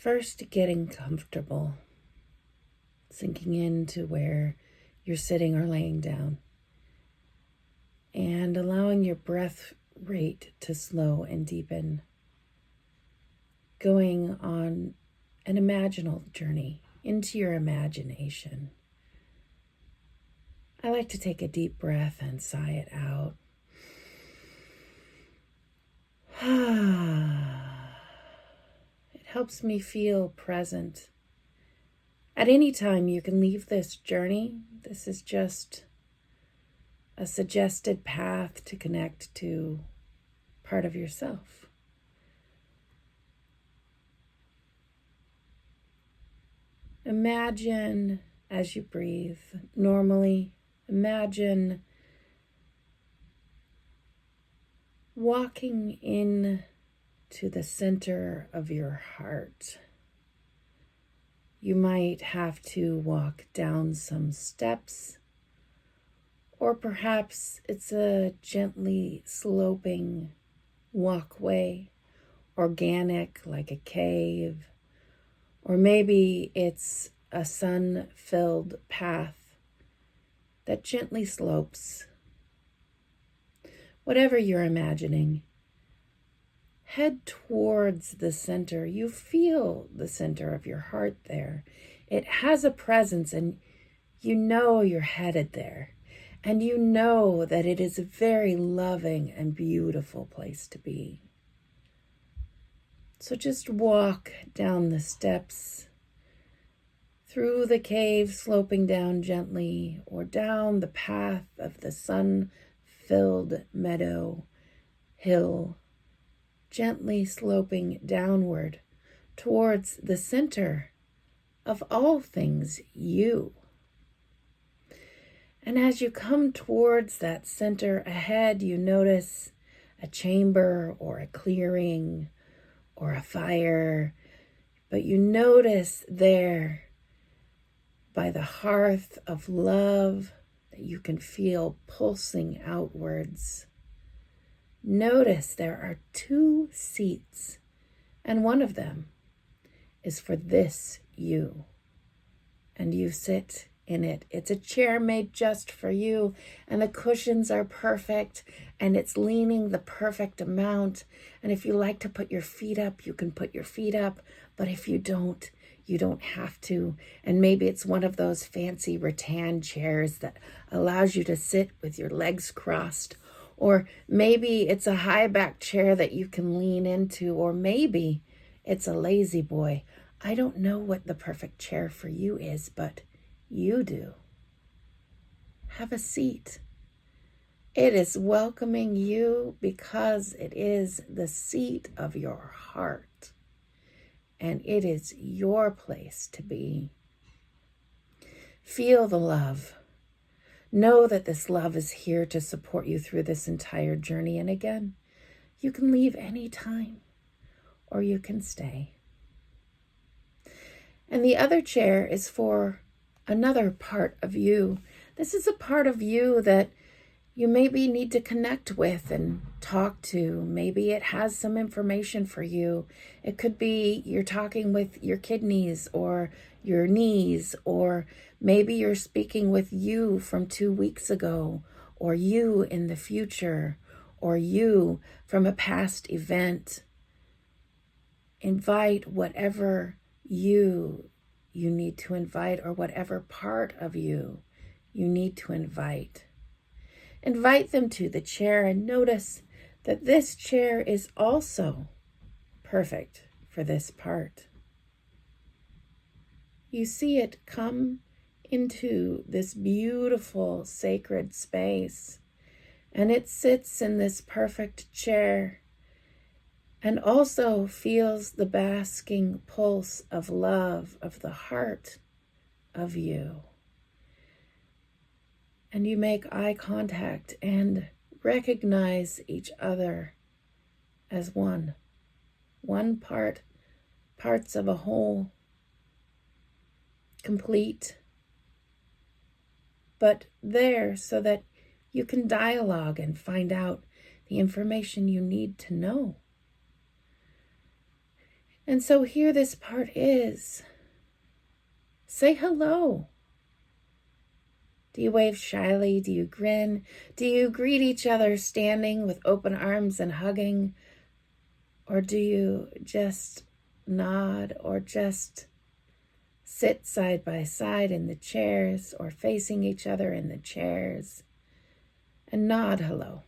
First, getting comfortable, sinking into where you're sitting or laying down, and allowing your breath rate to slow and deepen, going on an imaginal journey into your imagination. I like to take a deep breath and sigh it out. It helps me feel present. At any time, you can leave this journey. This is just a suggested path to connect to part of yourself. Imagine as you breathe normally, imagine walking in to the center of your heart. You might have to walk down some steps, or perhaps it's a gently sloping walkway, organic like a cave, or maybe it's a sun-filled path that gently slopes. Whatever you're imagining, head towards the center. You feel the center of your heart there. It has a presence, and you know you're headed there. And you know that it is a very loving and beautiful place to be. So just walk down the steps, through the cave, sloping down gently, or down the path of the sun-filled meadow, hill, gently sloping downward towards the center of all things you. And as you come towards that center ahead, you notice a chamber or a clearing or a fire, but you notice there by the hearth of love that you can feel pulsing outwards. Notice there are 2 seats, and one of them is for this you, and you sit in it. It's a chair made just for you, and the cushions are perfect, and it's leaning the perfect amount. And if you like to put your feet up, you can put your feet up, but if you don't, you don't have to. And maybe it's one of those fancy rattan chairs that allows you to sit with your legs crossed, or maybe it's a high back chair that you can lean into, or maybe it's a lazy boy. I don't know what the perfect chair for you is, but you do. Have a seat. It is welcoming you because it is the seat of your heart, and it is your place to be. Feel the love. Know that this love is here to support you through this entire journey. And again, you can leave any time or you can stay. And the other chair is for another part of you. This is a part of you that you maybe need to connect with and talk to. Maybe it has some information for you. It could be you're talking with your kidneys or your knees, or maybe you're speaking with you from 2 weeks ago, or you in the future, or you from a past event. Invite whatever you need to invite, or whatever part of you need to invite. Invite them to the chair and notice that this chair is also perfect for this part. You see it come into this beautiful sacred space, and it sits in this perfect chair and also feels the basking pulse of love of the heart of you. And you make eye contact and recognize each other as one parts of a whole, complete, but there so that you can dialogue and find out the information you need to know. And so here this part is. Say hello. Do you wave shyly? Do you grin? Do you greet each other standing with open arms and hugging? Or do you just nod or just sit side by side in the chairs or facing each other in the chairs and nod hello?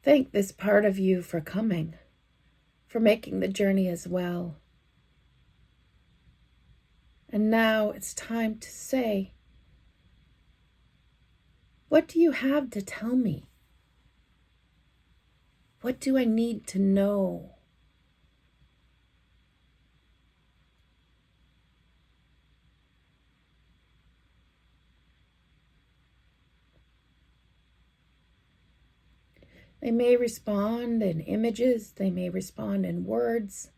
Thank this part of you for coming, for making the journey as well. And now it's time to say, what do you have to tell me? What do I need to know? They may respond in images, they may respond in words.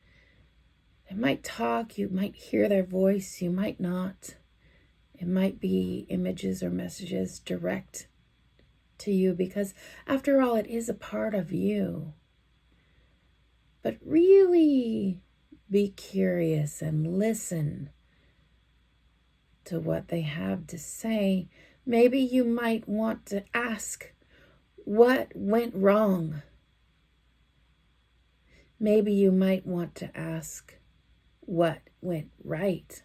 They might talk, you might hear their voice, you might not. It might be images or messages direct to you because after all, it is a part of you. But really be curious and listen to what they have to say. Maybe you might want to ask, what went wrong? Maybe you might want to ask, what went right?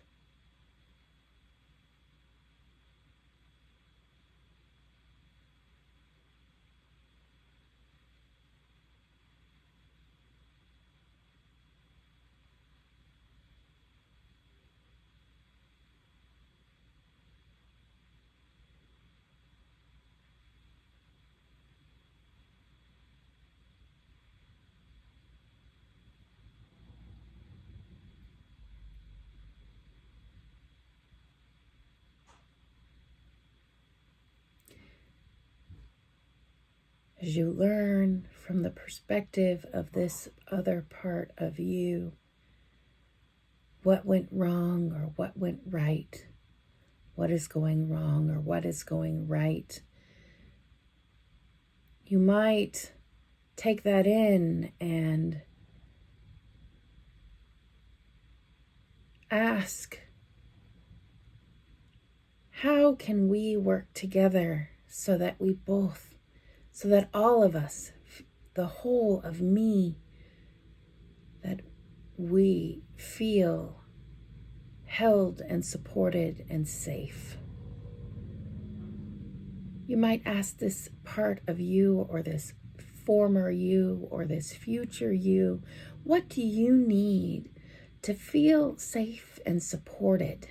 As you learn from the perspective of this other part of you, what went wrong or what went right, what is going wrong or what is going right, you might take that in and ask, how can we work together so that all of us, the whole of me, that we feel held and supported and safe? You might ask this part of you or this former you or this future you, what do you need to feel safe and supported?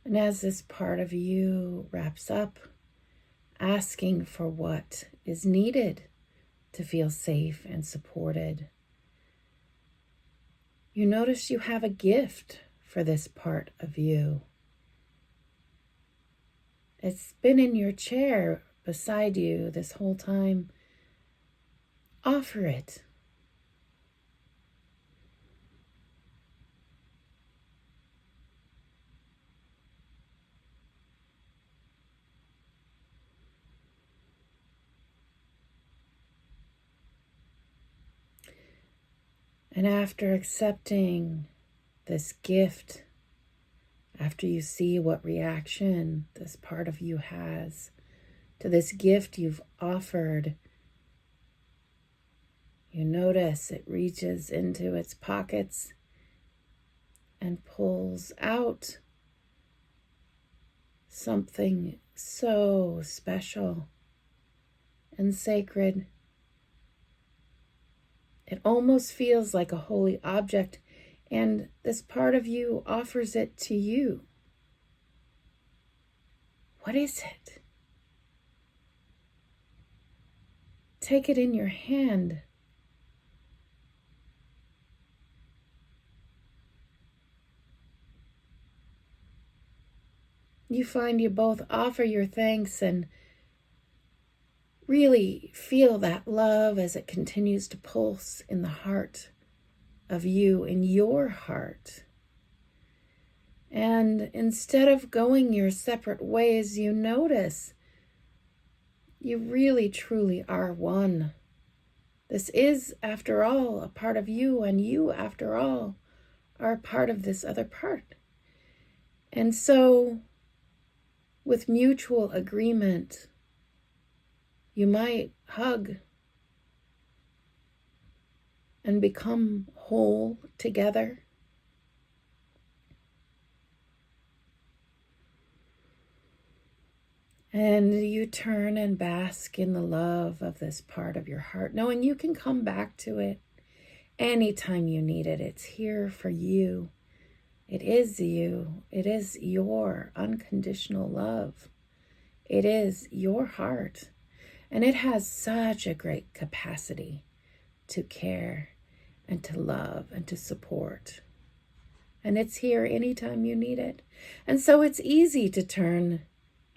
And as this part of you wraps up, asking for what is needed to feel safe and supported, you notice you have a gift for this part of you. It's been in your chair beside you this whole time. Offer it. And after accepting this gift, after you see what reaction this part of you has to this gift you've offered, you notice it reaches into its pockets and pulls out something so special and sacred. It almost feels like a holy object, and this part of you offers it to you. What is it? Take it in your hand. You find you both offer your thanks and really feel that love as it continues to pulse in the heart of you, in your heart. And instead of going your separate ways, you notice you really truly are one. This is, after all, a part of you, and you, after all, are a part of this other part. And so, with mutual agreement, you might hug and become whole together. And you turn and bask in the love of this part of your heart, knowing you can come back to it anytime you need it. It's here for you. It is you. It is your unconditional love. It is your heart. And it has such a great capacity to care and to love and to support. And it's here anytime you need it. And so it's easy to turn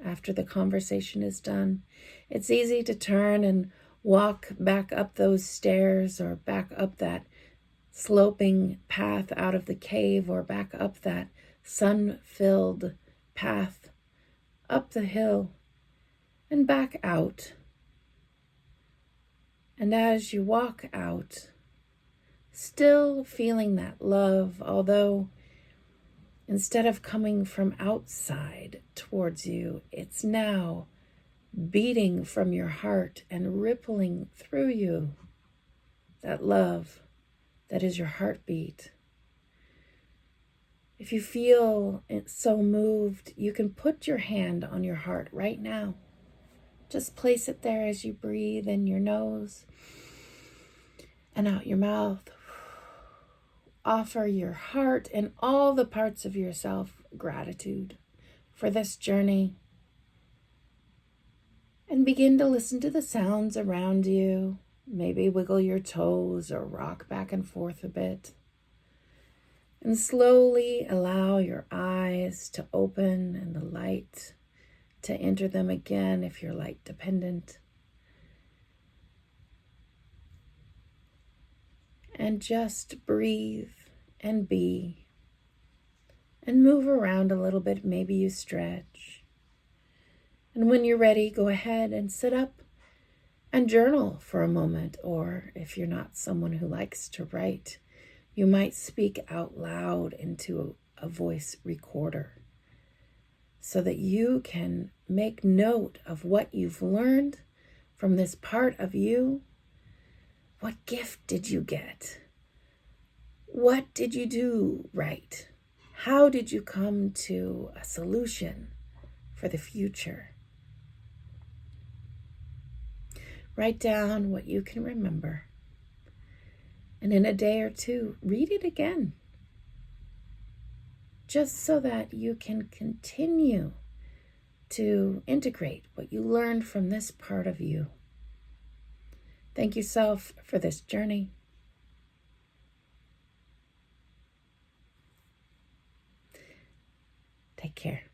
after the conversation is done. It's easy to turn and walk back up those stairs, or back up that sloping path out of the cave, or back up that sun-filled path up the hill and back out. And as you walk out, still feeling that love, although instead of coming from outside towards you, it's now beating from your heart and rippling through you. That love that is your heartbeat. If you feel so moved, you can put your hand on your heart right now. Just place it there as you breathe in your nose and out your mouth. Offer your heart and all the parts of yourself gratitude for this journey. And begin to listen to the sounds around you. Maybe wiggle your toes or rock back and forth a bit. And slowly allow your eyes to open and the light to enter them again if you're light dependent. And just breathe and be. And move around a little bit. Maybe you stretch. And when you're ready, go ahead and sit up and journal for a moment. Or if you're not someone who likes to write, you might speak out loud into a voice recorder so that you can make note of what you've learned from this part of you. What gift did you get? What did you do right? How did you come to a solution for the future? Write down what you can remember. And in a day or two, read it again. Just so that you can continue to integrate what you learned from this part of you. Thank yourself for this journey. Take care.